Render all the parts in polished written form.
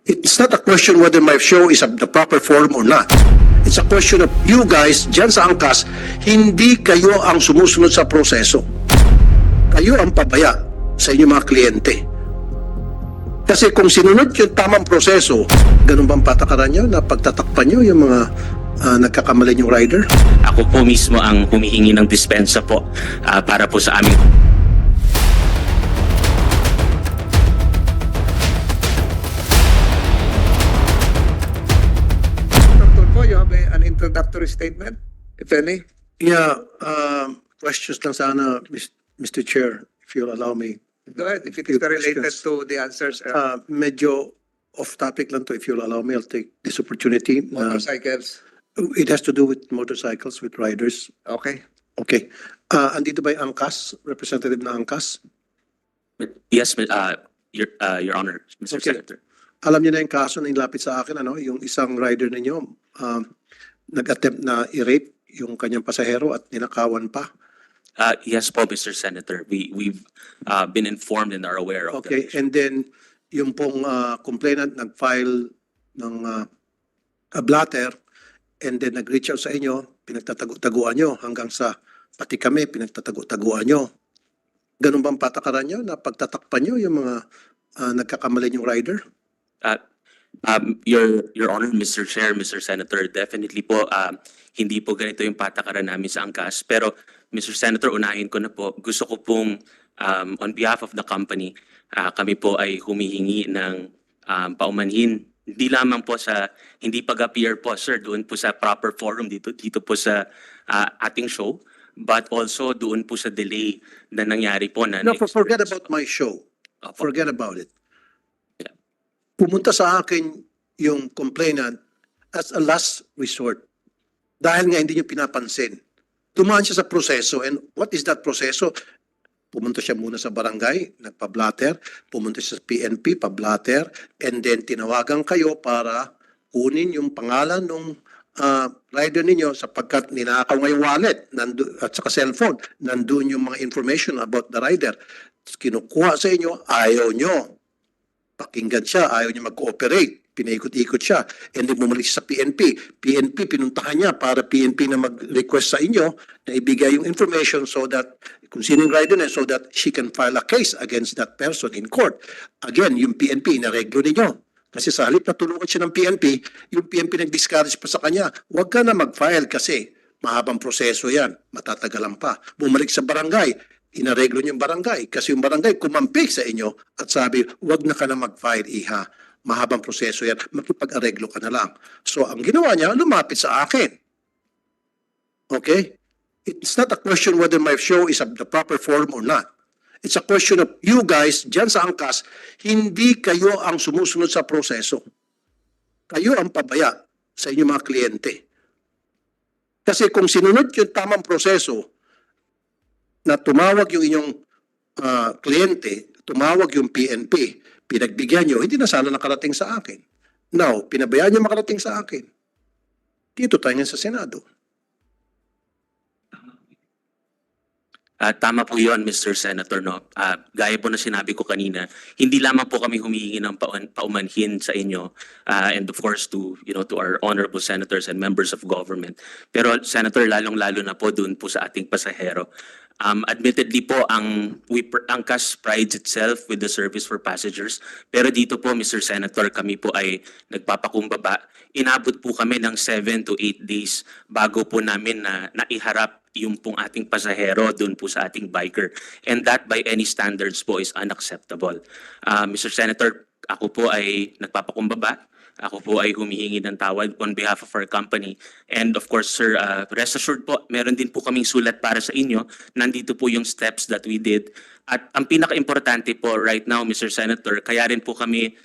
It's not a question whether my show is the proper forum or not. It's a question of you guys, dyan sa angkas, hindi kayo ang sumusunod sa proseso. Kayo ang pabaya sa inyong mga kliyente. Kasi kung sinunod yung tamang proseso, ganun bang patakaran nyo na pagtatakpan nyo yung mga nagkakamali yung rider? Ako po mismo ang humihingi ng dispensa po para po sa aming... Dr. Po, you have an introductory statement, if any? Yeah, questions lang sana, Mr. Chair, if you'll allow me. Go ahead, if it is related to the answers. Medyo off-topic lang to, if you'll allow me, I'll take this opportunity. Motorcycles. It has to do with motorcycles, with riders. Okay. Okay. Andito ba yung angkas? Representative na angkas? Yes, Your Honor, Mr. Okay. Senator. Alam niyo na yung kaso na inilapit sa akin, ano? Yung isang rider ninyo, nag-attempt na i-rape yung kanyang pasahero at ninakawan pa. Yes po, Mr. Senator. We've been informed and are aware of Okay, that. and then yung pong complainant nag-file ng blatter and then nag-reach out sa inyo, pinagtatago-taguan nyo hanggang sa pati kami pinagtatago-taguan nyo. Ganun bang patakaran nyo na pagtatakpan nyo yung mga nagkakamali yung rider? Your Honor, Mr. Chair, Mr. Senator, definitely po, hindi po ganito yung patakaran namin sa angkas. Pero, Mr. Senator, unahin ko na po, gusto ko pong, on behalf of the company, kami po ay humihingi ng paumanhin. Hindi lamang po sa, hindi pag-appear po, sir, doon po sa proper forum dito po sa ating show, but also doon po sa delay na nangyari po na... No, forget about my show. Opo. Forget about it. Yeah. Pumunta sa akin yung complainant as a last resort. Dahil nga hindi niyo pinapansin. Tumaan siya sa proseso. And what is that proseso? Pumunta siya muna sa barangay, nagpa-blatter. Pumunta siya sa PNP, pa-blatter. And then tinawagan kayo para kunin yung pangalan ng rider ninyo sapagkat ninakaw nga yung wallet at saka cellphone. Nandun yung mga information about the rider. Kinukuha sa inyo, ayaw nyo. Pakinggan siya, ayaw niya mag-cooperate. Pinaikot-ikot siya. And then bumalik siya sa PNP. PNP, pinuntahan niya para PNP na mag-request sa inyo na ibigay yung information so that, kung sino yung rider na, so that she can file a case against that person in court. Again, yung PNP, inareglo ninyo. Kasi sa halip na tulungan siya ng PNP, yung PNP nag-discourage pa sa kanya, huwag ka na mag-file kasi mahabang proseso yan, matatagalan pa. Bumalik sa barangay, inareglo niyo yung barangay kasi yung barangay kumampi sa inyo at sabi, huwag na ka na mag-file, iha. Mahabang proseso yan, makipag-areglo ka na lang. So, ang ginawa niya, lumapit sa akin. Okay? It's not a question whether my show is the proper forum or not. It's a question of you guys, dyan sa angkas, hindi kayo ang sumusunod sa proseso. Kayo ang pabaya sa inyong mga kliyente. Kasi kung sinunod yung tamang proseso, na tumawag yung inyong kliyente, tumawag yung PNP, pinagbigyan nyo, hindi na sana nakarating sa akin. Now, pinabayaan nyo makarating sa akin. Dito tayo nga sa Senado. Tama po yun, Mr. Senator. No? Gaya po na sinabi ko kanina, hindi lamang po kami humihingi ng paumanhin sa inyo and of course to our honorable senators and members of government. Pero Senator, lalong-lalo na po doon po sa ating pasahero. Admittedly po, ang CAS prides itself with the service for passengers. Pero dito po, Mr. Senator, kami po ay nagpapakumbaba. Inabot po kami ng 7 to 8 days bago po namin na naiharap yung pong ating pasahero doon po sa ating biker. And that by any standards po is unacceptable. Mr. Senator, ako po ay nagpapakumbaba. Ako po ay humihingi ng tawad on behalf of our company. And of course, sir, rest assured po, meron din po kaming sulat para sa inyo. Nandito po yung steps that we did. At ang pinaka-importante po right now, Mr. Senator, kaya rin po kami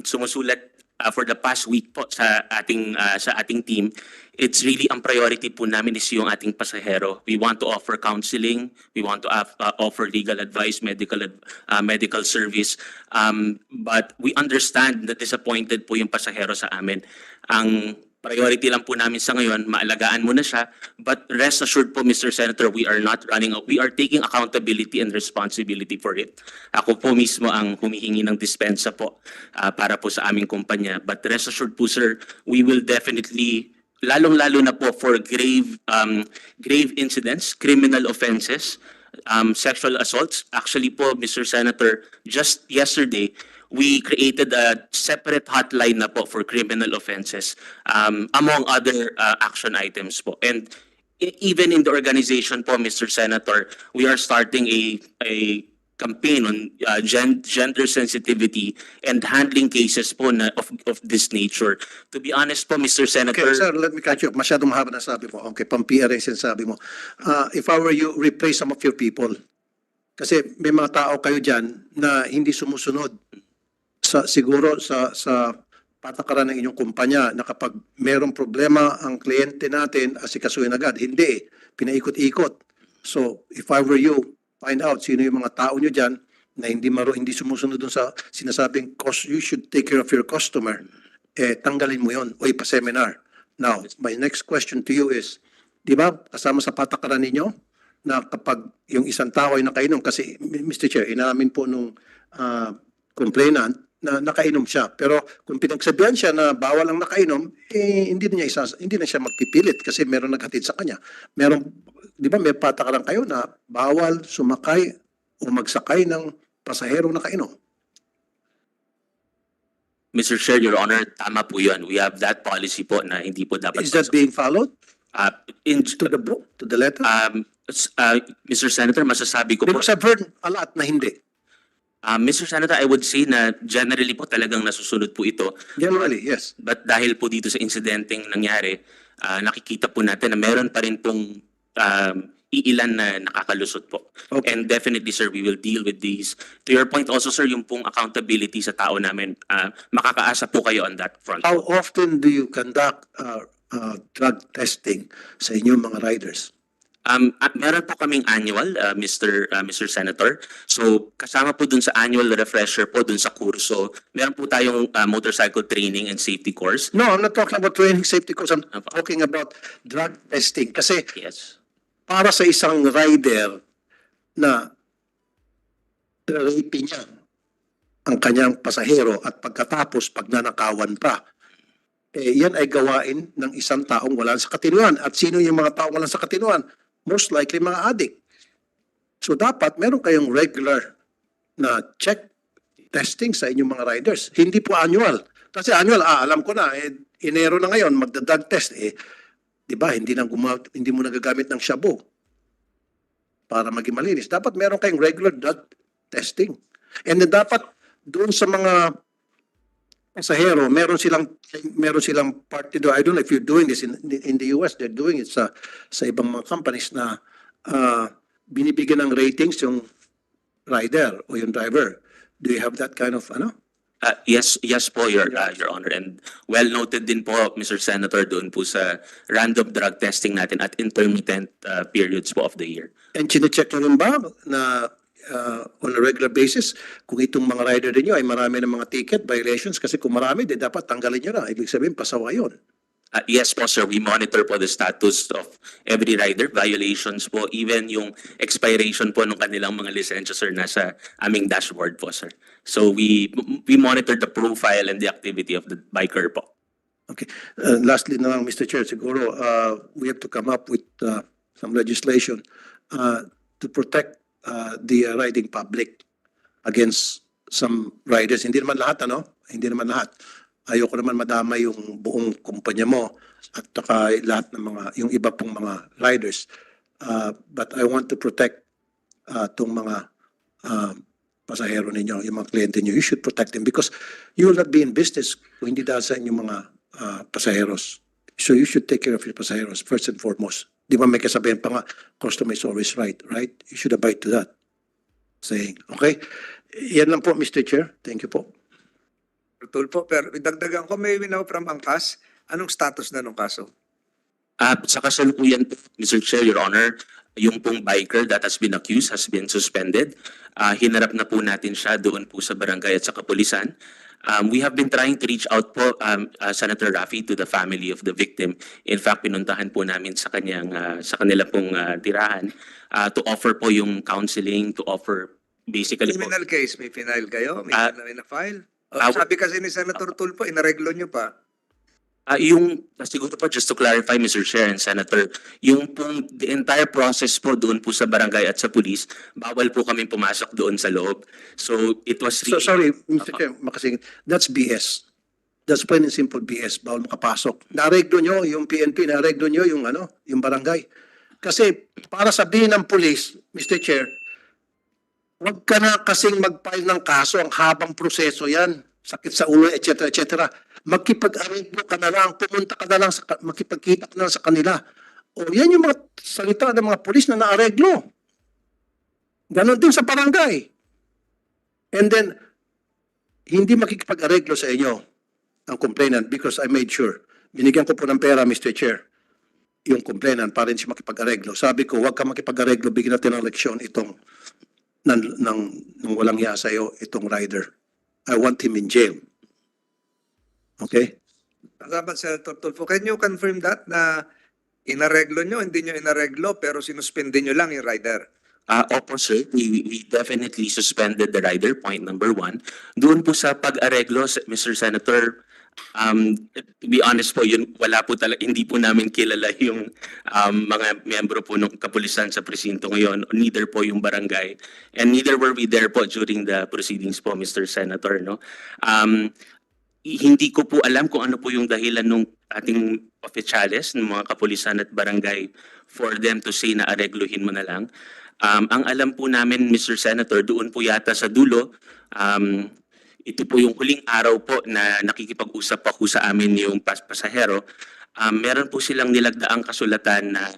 sumusulat for the past week po sa ating team. It's really ang priority po namin is yung ating pasahero. We want to offer counseling, we want to offer legal advice, medical service. But we understand that disappointed po yung pasahero sa amin. Ang priority lang po namin sa ngayon, maalagaan mo na siya. But rest assured po, Mr. Senator, we are not running out. We are taking accountability and responsibility for it. Ako po mismo ang humihingi ng dispensa po para po sa aming kumpanya. But rest assured po, sir, we will definitely, lalong-lalo na po for grave incidents, criminal offenses, sexual assaults. Actually po, Mr. Senator, just yesterday, we created a separate hotline na po for criminal offenses, among other action items po. And even in the organization po, Mr. Senator, we are starting a campaign on gender sensitivity and handling cases po of this nature. To be honest po, Mr. Senator, Okay, sir, let me catch you up. Masyadong mahaba na sabi mo. Okay, pang-PR yung sinasabi mo. If I were you, replace some of your people. Kasi may mga tao kayo dyan na hindi sumusunod siguro sa patakaran ng inyong kumpanya na kapag merong problema ang kliyente natin, asikasuhin agad. Hindi, pinaikot-ikot. So, if I were you, find out sino yung mga tao nyo dyan na hindi sumusunod dun sa sinasabing you should take care of your customer. Tanggalin mo yon o ipa-seminar. Now, my next question to you is, di ba, kasama sa patakaran ninyo na kapag yung isang tao ay nakainom, kasi Mr. Chair, inamin po nung complainant na nakainom siya. Pero kung pinagsabihan siya na bawal ang nakainom, hindi na siya magpipilit kasi meron naghatid sa kanya. Meron, di ba, may patakaran kayo na bawal sumakay o magsakay ng pasaherong nakainom. Mr. Chair, Your Honor, tama po yun. We have that policy po na hindi po dapat. Is that being followed to to the book, to the letter? Mr. Senator, masasabi ko po. Because I've heard a lot na hindi. Mr. Senator, I would say na generally po talagang nasusunod po ito. Generally, yes. But dahil po dito sa insidenteng nangyari, nakikita po natin na meron pa rin pong iilan na nakakalusot po. Okay. And definitely, sir, we will deal with these. To your point also, sir, yung pong accountability sa tao namin, makakaasa po kayo on that front. How often do you conduct drug testing sa inyong mga riders? Meron po kaming annual, Mr. Senator. So, kasama po dun sa annual refresher po, dun sa kurso, meron po tayong motorcycle training and safety course. No, I'm not talking about training safety course. I'm talking about drug testing. Kasi Yes. para sa isang rider na rape niya ang kanyang pasahero at pagkatapos pagnanakawan pa, yan ay gawain ng isang taong wala sa katinuan. At sino yung mga taong wala sa katinuan? Most likely mga addict. So dapat meron kayong regular na check testing sa inyong mga riders. Hindi po annual. Kasi annual, alam ko na, Enero na ngayon, magda-drug test. Di ba, hindi mo nagagamit ng shabu para maging malinis. Dapat meron kayong regular drug testing. And then dapat doon sa mga pasahero, meron silang party do. I don't know if you're doing this in the US. They're doing it sa ibang mga companies na binibigyan ng ratings yung rider o yung driver. Do you have that kind of Yes po, Your Honor. And well noted din po, Mr. Senator, doon po sa random drug testing natin at intermittent periods po of the year. And chinecheck nyo rin ba na on a regular basis kung itong mga rider din nyo ay marami ng mga ticket violations? Kasi kung marami, dapat tanggalin nyo na. Ibig sabihin, pasawa yun. Yes po, sir. We monitor po the status of every rider, violations po, even yung expiration po ng kanilang mga lisensya, sir, nasa aming dashboard po, sir. So we monitor the profile and the activity of the biker po. Okay. Lastly na lang, Mr. Chair, siguro we have to come up with some legislation to protect the riding public against some riders. Hindi naman lahat, Hindi naman lahat. Ayoko naman madama yung buong kumpanya mo at saka lahat ng yung iba pong mga riders. But I want to protect tong mga pasahero ninyo, yung mga kliyente nyo. You should protect them because you will not be in business kung hindi dahil sa inyong mga pasaheros. So you should take care of your pasaheros first and foremost. Di ba may kasabihan pa nga, customer is always right? You should abide to that saying. Okay? Yan lang po, Mr. Chair. Thank you po. Tulpo, pero idagdagan ko, may winaw from Angkas. Anong status na nung kaso? Sa kasalukuyan po, Mr. Chair, Your Honor, yung pong biker that has been accused has been suspended. Hinarap na po natin siya doon po sa barangay at sa kapulisan. We have been trying to reach out po, Senator Raffy, to the family of the victim. In fact, pinuntahan po namin sa sa kanila pong tirahan to offer po yung counseling, to offer basically po. Criminal case, may final kayo? May Ah, may na-file? ah, Sabi kasi ni Senator Tulfo, inareglo nyo pa. Siguro po, just to clarify, Mr. Chair and Senator, yung pong the entire process po doon po sa barangay at sa police, bawal po kami pumasok doon sa loob. So, it was So, really... sorry, Mr. Chair, makasingit. That's BS. That's plain and simple BS. Bawal makapasok. Nareglo nyo yung PNP, nareglo nyo yung, yung barangay. Kasi para sabihin ng police, Mr. Chair, huwag ka na kasing mag-file ng kaso, ang habang proseso yan. Sakit sa ulo, etc., etc. Magkipag-arreglo ka na lang, pumunta ka na lang, makipagkita ka na lang sa kanila. O yan yung mga salita ng mga polis na naareglo. Ganon din sa barangay. And then, hindi makikipag-areglo sa inyo ang complainant because I made sure. Binigyan ko po ng pera, Mr. Chair, yung complainant para hindi siya makipag-areglo. Sabi ko, huwag ka makipag-areglo, bigyan natin ng leksyon itong ng walang hiya sa iyo, itong rider. I want him in jail. Okay? Salamat, Senator Tulfo. Can you confirm that na inareglo nyo, hindi nyo inareglo, pero sinuspende nyo lang yung rider? Opo, sir. We definitely suspended the rider, point number 1. Doon po sa pag-areglo, Mr. Senator, to be honest po, yun, wala po talaga, hindi po namin kilala yung mga miyembro po ng kapulisan sa presinto ngayon, neither po yung barangay, and neither were we there po during the proceedings po, Mr. Senator, no? Hindi ko po alam kung ano po yung dahilan ng ating oficiales, ng mga kapulisan at barangay for them to say na aregluhin mo na lang. Ang alam po namin, Mr. Senator, doon po yata sa dulo, ito po yung huling araw po na nakikipag-usap pa po sa amin yung pasahero. Meron po silang nilagdaang kasulatan na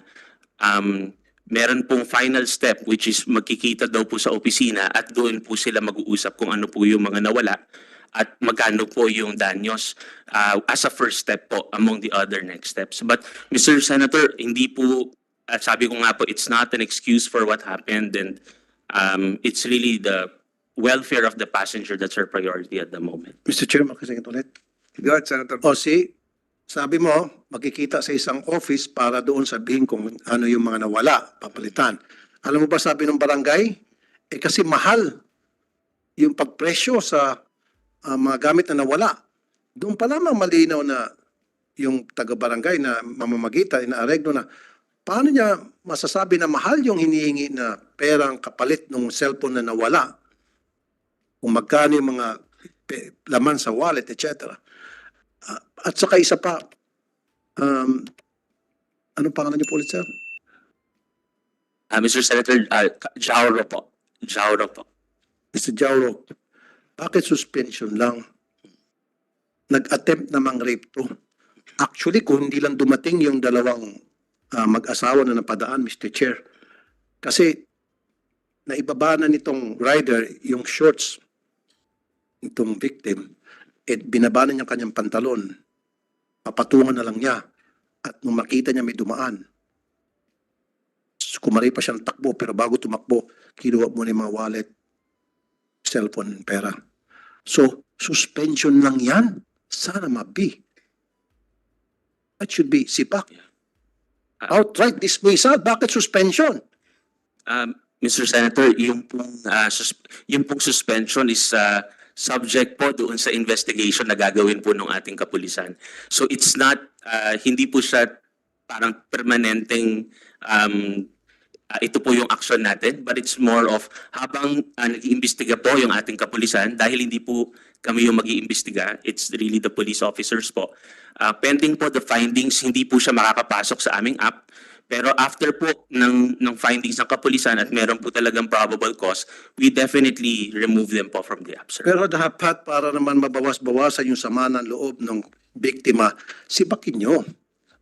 meron pong final step which is magkikita daw po sa opisina at doon po sila mag-uusap kung ano po yung mga nawala at magkano po yung danyos as a first step po among the other next steps. But Mr. Senator, hindi po, sabi ko nga po, it's not an excuse for what happened and it's really the welfare of the passenger that's our priority at the moment. Mr. Chair, makasingit ulit. Go ahead, Senator. O sabi mo, magkikita sa isang office para doon sabihin kung ano yung mga nawala, papalitan. Alam mo ba sabi ng barangay? Kasi mahal yung pagpresyo sa mga gamit na nawala. Doon pa lamang malinaw na yung taga-barangay na mamamagitan, inaareglo na, paano niya masasabi na mahal yung hinihingi na perang kapalit ng cellphone na nawala? Kung magkano yung mga laman sa wallet, etc. At saka isa pa, anong pangalan niyo po ulit, sir? Mr. Senator, Jauro po. Jauro po. Mr. Jauro, bakit suspension lang? Nag-attempt namang rape to. Actually, kung hindi lang dumating yung dalawang mag-asawa na napadaan, Mr. Chair, kasi naibaba na nitong rider yung shorts itong victim, binaba na niya kanyang pantalon, papatungan na lang niya, at nung makita niya may dumaan, kumari pa siya ng takbo, pero bago tumakbo, kinuha mo na yung mga wallet, cellphone, pera. So, suspension lang yan. Sana mabi. That should be sipak. Outright dismissal. Bakit suspension? Mr. Senator, yung pong suspension is subject po doon sa investigation na gagawin po ng ating kapulisan. So it's not, hindi po siya parang permanenteng, ito po yung action natin, but it's more of habang nag-iimbestiga po yung ating kapulisan, dahil hindi po kami yung mag-iimbestiga, it's really the police officers po. Pending po the findings, hindi po siya makakapasok sa aming app. Pero after po ng findings ng kapulisan at meron po talagang probable cause, we definitely remove them po from the app, sir. Pero dapat para naman mabawas-bawasan yung sama ng loob ng biktima, sibakin nyo.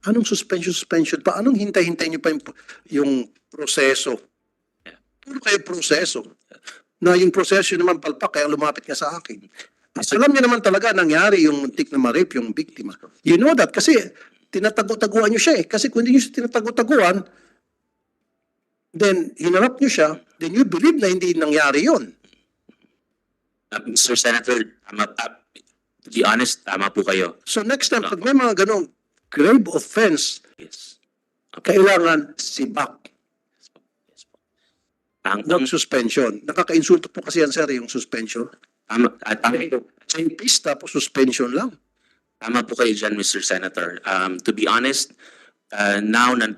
Anong suspension pa? Anong hintay-hintay nyo pa yung proseso? Puro kayo proseso. Na yung proseso naman palpak, kaya lumapit ka sa akin. Alam niyo naman talaga nangyari yung muntik na ma-rape yung biktima. You know that kasi tinatago-taguan nyo siya eh. Kasi kung hindi nyo siya tinatago-taguan, then hinarap nyo siya, then you believe na hindi nangyari yun. Mr. Senator, to be honest, tama po kayo. So next time, pag may mga ganong grave offense, Yes. kailangan sibak, Yes po. Ang not suspension. Nakaka-insulto po kasi yan, sir, yung suspension. tama Impis tapos suspension lang. tama po kayo dyan, Mr. Senator. To be honest, now na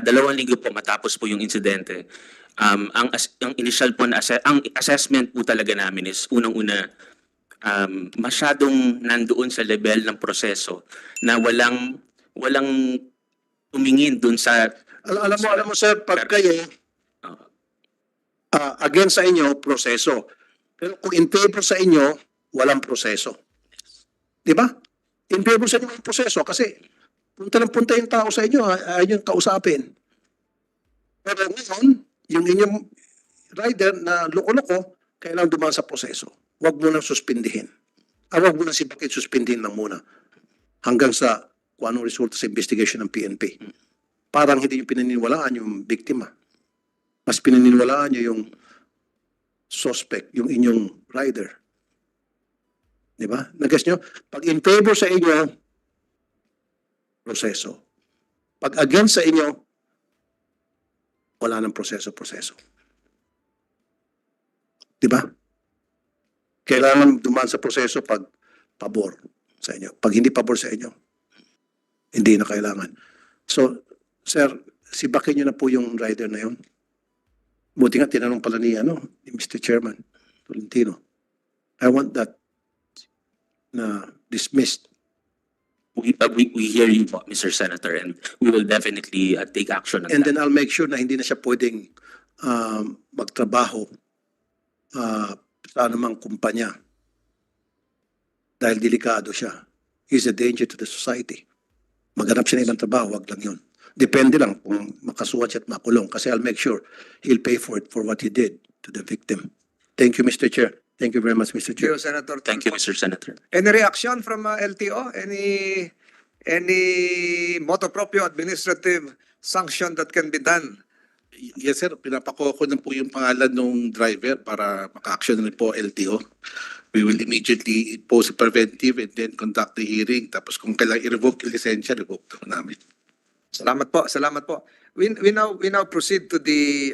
dalawang linggo po matapos po yung insidente, ang initial po ang assessment po talaga namin is unang-una masyadong nandoon sa level ng proseso na walang tumingin dun sa Alam mo, sir, pag kayo against sa inyo, proseso. Pero kung in favor sa inyo, walang proseso. Di ba? In favor sa inyo yung proseso kasi punta ng punta yung tao sa inyo, ayaw yung kausapin. Pero ngayon, yung inyong rider na loko-loko, kailangan dumaan sa proseso. Huwag mo nang suspindihin. Huwag mo nang sibakin, suspindihin lang muna. Hanggang sa kung anong resulta sa investigation ng PNP. Parang hindi nyo pinaniniwalaan yung biktima. Mas pinaniniwalaan nyo yung suspect, yung inyong rider. Di ba? Nag-guess nyo? Pag in favor sa inyo, proseso. Pag against sa inyo, wala nang proseso. Di ba? Kailangan dumaan sa proseso pag pabor sa inyo. Pag hindi pabor sa inyo, hindi na kailangan. So, sir, sibakin nyo na po yung rider na yun. Buti nga, tinanong pala ni Mr. Chairman Tolentino. I want that na dismissed. we hear you, Mr. Senator, and we will definitely take action on And that. then I'll make sure na hindi na siya pwedeng magtrabaho sa anumang kumpanya dahil delikado siya. He's a danger to the society. Maghanap siya ng ibang trabaho, wag lang yun. Depende lang kung makasuhan siya at makulong kasi I'll make sure he'll pay for it for what he did to the victim. Thank you, Mr. Chair. Thank you very much, Mr. Thank Chair. you, Senator. Thank you, Tulfo. Mr. Senator. Any reaction from LTO? Any motu proprio administrative sanction that can be done? Yes, sir. Pinapako ko na po yung pangalan ng driver para maka-action na rin po LTO. We will immediately impose a preventive and then conduct the hearing. Tapos kung kailangan i-revoke yung lisensya, revoke na namin. Salamat po, salamat po. We now proceed to the